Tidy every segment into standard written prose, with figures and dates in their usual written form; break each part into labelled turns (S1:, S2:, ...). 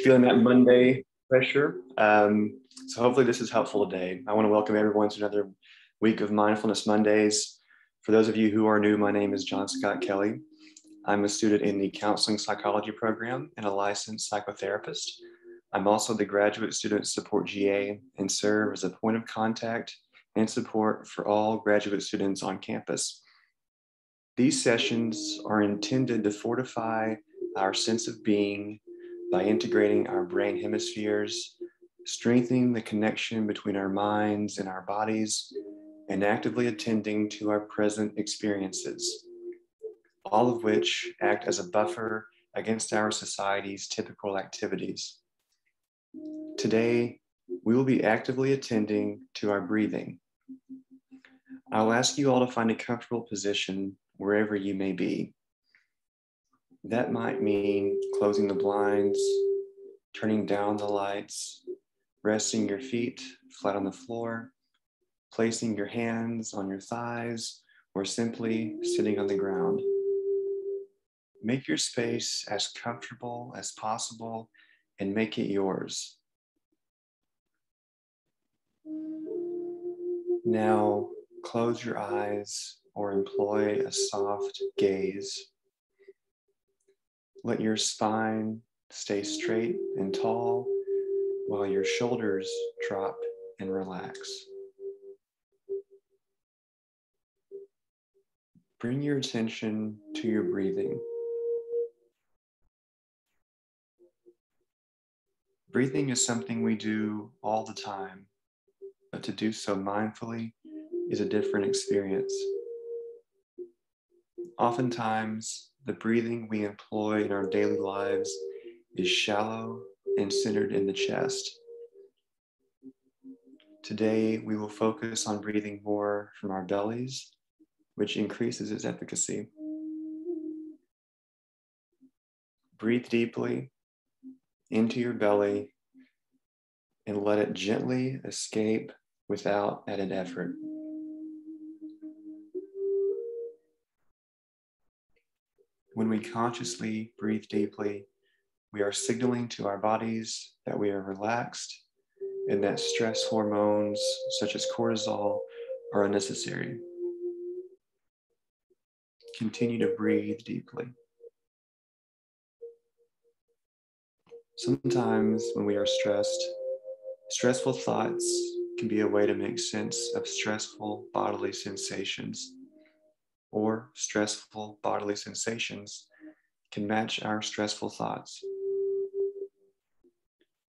S1: feeling that Monday pressure. So hopefully this is helpful today. I want to welcome everyone to another week of Mindfulness Mondays. For those of you who are new, my name is John-Scott Kelley. I'm a student in the counseling psychology program and a licensed psychotherapist. I'm also the graduate student support GA and serve as a point of contact and support for all graduate students on campus. These sessions are intended to fortify our sense of being by integrating our brain hemispheres, strengthening the connection between our minds and our bodies, and actively attending to our present experiences, all of which act as a buffer against our society's typical activities. Today, we will be actively attending to our breathing. I'll ask you all to find a comfortable position wherever you may be. That might mean closing the blinds, turning down the lights, resting your feet flat on the floor, placing your hands on your thighs, or simply sitting on the ground. Make your space as comfortable as possible and make it yours. Now, close your eyes or employ a soft gaze. Let your spine stay straight and tall while your shoulders drop and relax. Bring your attention to your breathing. Breathing is something we do all the time, but to do so mindfully is a different experience. Oftentimes, the breathing we employ in our daily lives is shallow and centered in the chest. Today, we will focus on breathing more from our bellies, which increases its efficacy. Breathe deeply into your belly and let it gently escape without added effort. When we consciously breathe deeply, we are signaling to our bodies that we are relaxed and that stress hormones such as cortisol are unnecessary. Continue to breathe deeply. Sometimes when we are stressed, stressful thoughts can be a way to make sense of stressful bodily sensations, or stressful bodily sensations can match our stressful thoughts.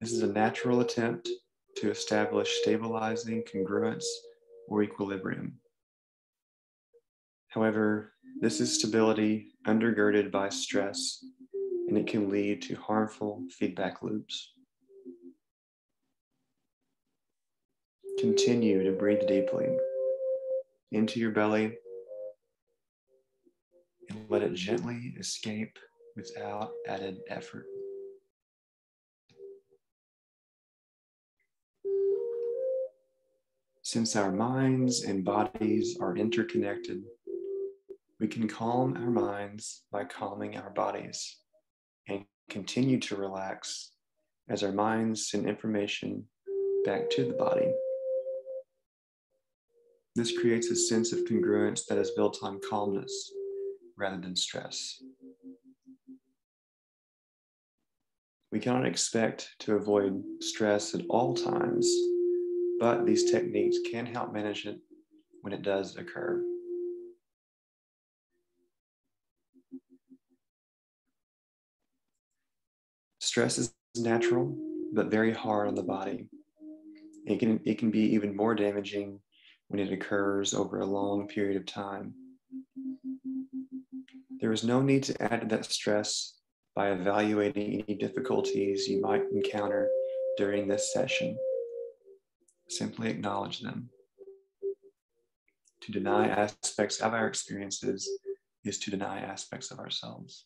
S1: This is a natural attempt to establish stabilizing congruence or equilibrium. However, this is stability undergirded by stress, and it can lead to harmful feedback loops. Continue to breathe deeply into your belly and let it gently escape without added effort. Since our minds and bodies are interconnected, we can calm our minds by calming our bodies and continue to relax as our minds send information back to the body. This creates a sense of congruence that is built on calmness rather than stress. We cannot expect to avoid stress at all times, but these techniques can help manage it when it does occur. Stress is natural, but very hard on the body. It can be even more damaging when it occurs over a long period of time. There is no need to add to that stress by evaluating any difficulties you might encounter during this session. Simply acknowledge them. To deny aspects of our experiences is to deny aspects of ourselves.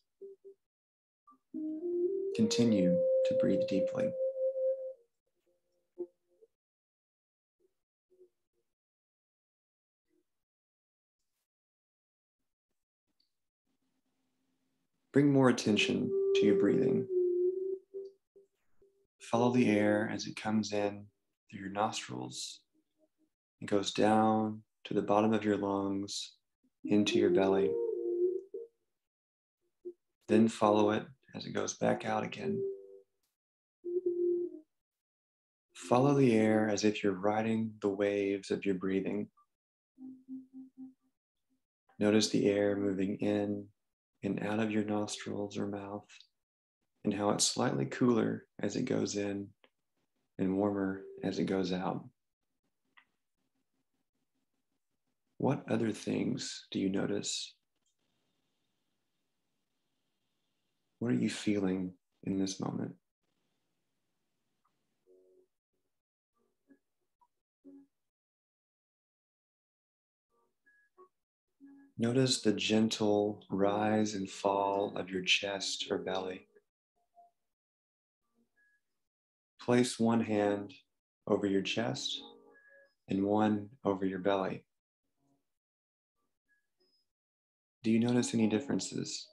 S1: Continue to breathe deeply. Bring more attention to your breathing. Follow the air as it comes in through your nostrils. It goes down to the bottom of your lungs, into your belly. Then follow it as it goes back out again. Follow the air as if you're riding the waves of your breathing. Notice the air moving in and out of your nostrils or mouth, and how it's slightly cooler as it goes in and warmer as it goes out. What other things do you notice? What are you feeling in this moment? Notice the gentle rise and fall of your chest or belly. Place one hand over your chest and one over your belly. Do you notice any differences?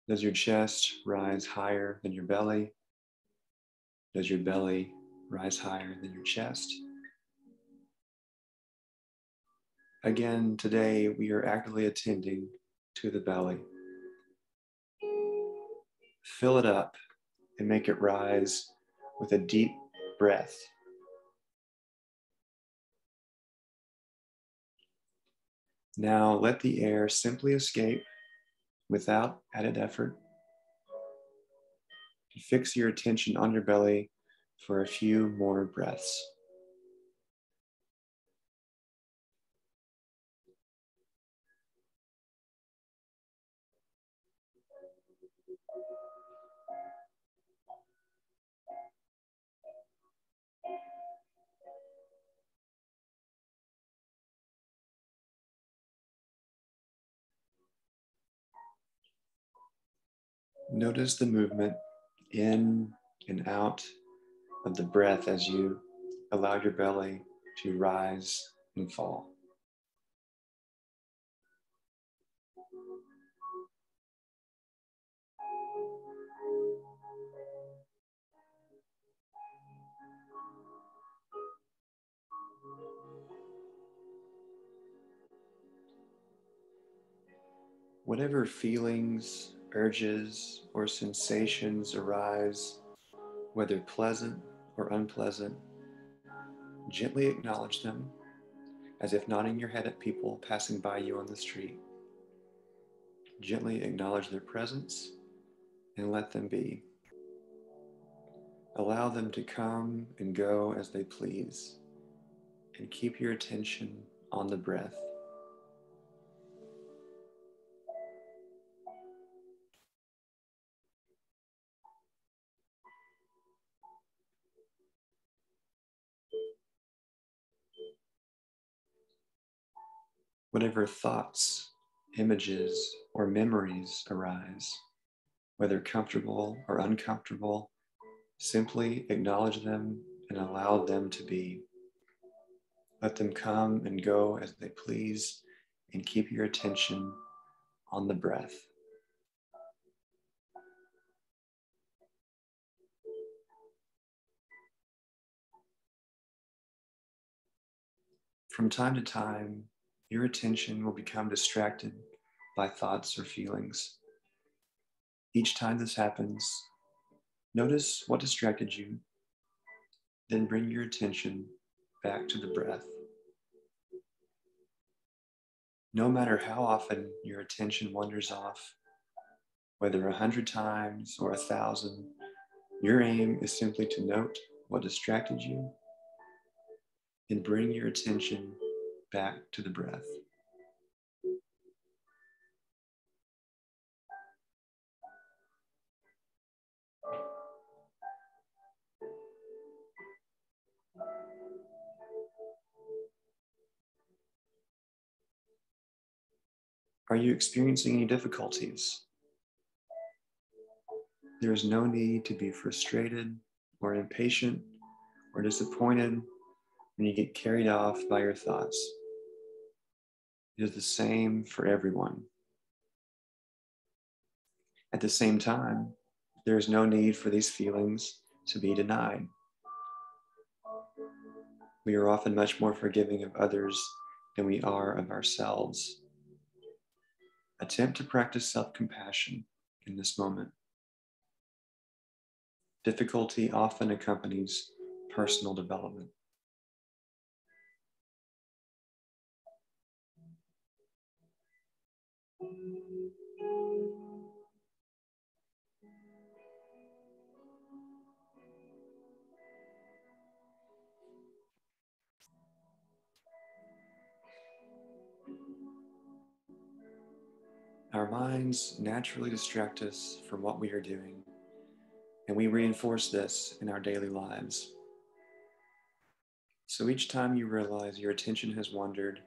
S1: Does your chest rise higher than your belly? Does your belly rise higher than your chest? Again, today we are actively attending to the belly. Fill it up and make it rise with a deep breath. Now let the air simply escape without added effort. Fix your attention on your belly for a few more breaths. Notice the movement in and out of the breath as you allow your belly to rise and fall. Whatever feelings, urges, or sensations arise, whether pleasant or unpleasant, gently acknowledge them as if nodding your head at people passing by you on the street. Gently acknowledge their presence and let them be. Allow them to come and go as they please, and keep your attention on the breath. Whatever thoughts, images, or memories arise, whether comfortable or uncomfortable, simply acknowledge them and allow them to be. Let them come and go as they please, and keep your attention on the breath. From time to time, your attention will become distracted by thoughts or feelings. Each time this happens, notice what distracted you, then bring your attention back to the breath. No matter how often your attention wanders off, whether 100 times or 1,000, your aim is simply to note what distracted you and bring your attention back to the breath. Are you experiencing any difficulties? There is no need to be frustrated or impatient or disappointed when you get carried off by your thoughts. It is the same for everyone. At the same time, There is no need for these feelings to be denied. We are often much more forgiving of others than we are of ourselves. Attempt to practice self-compassion in this moment. Difficulty often accompanies personal development. Our minds naturally distract us from what we are doing, and we reinforce this in our daily lives. So each time you realize your attention has wandered,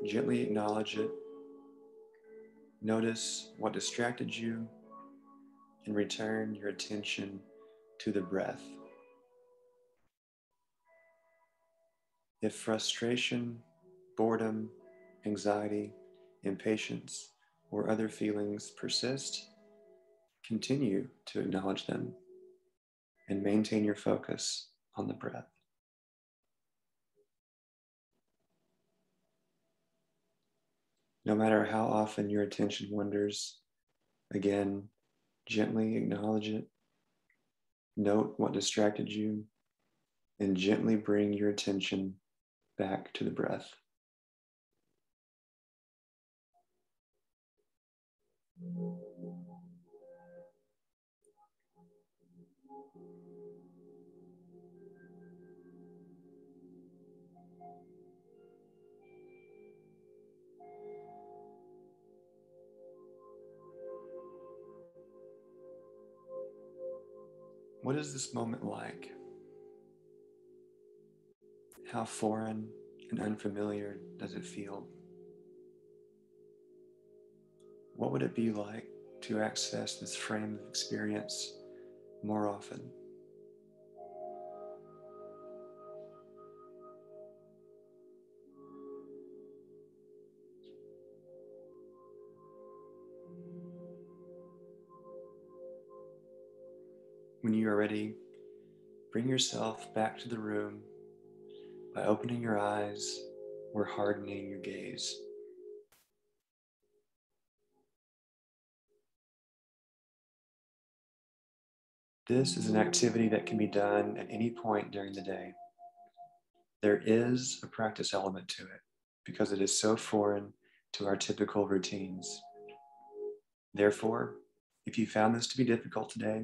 S1: gently acknowledge it. Notice what distracted you and return your attention to the breath. If frustration, boredom, anxiety, impatience, or other feelings persist, continue to acknowledge them and maintain your focus on the breath. No matter how often your attention wanders, again, gently acknowledge it, note what distracted you, and gently bring your attention back to the breath. What is this moment like? How foreign and unfamiliar does it feel? What would it be like to access this frame of experience more often? When you are ready, bring yourself back to the room by opening your eyes or hardening your gaze. This is an activity that can be done at any point during the day. There is a practice element to it because it is so foreign to our typical routines. Therefore, if you found this to be difficult today,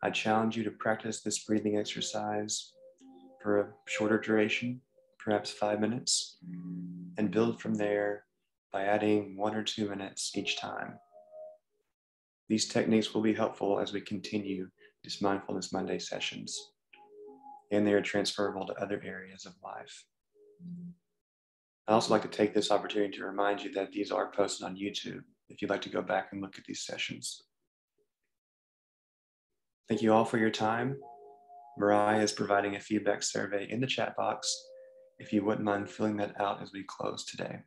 S1: I challenge you to practice this breathing exercise for a shorter duration, perhaps 5 minutes, and build from there by adding 1 or 2 minutes each time. These techniques will be helpful as we continue these Mindfulness Monday sessions, and they are transferable to other areas of life. I'd also like to take this opportunity to remind you that these are posted on YouTube if you'd like to go back and look at these sessions. Thank you all for your time. Mariah is providing a feedback survey in the chat box if you wouldn't mind filling that out as we close today.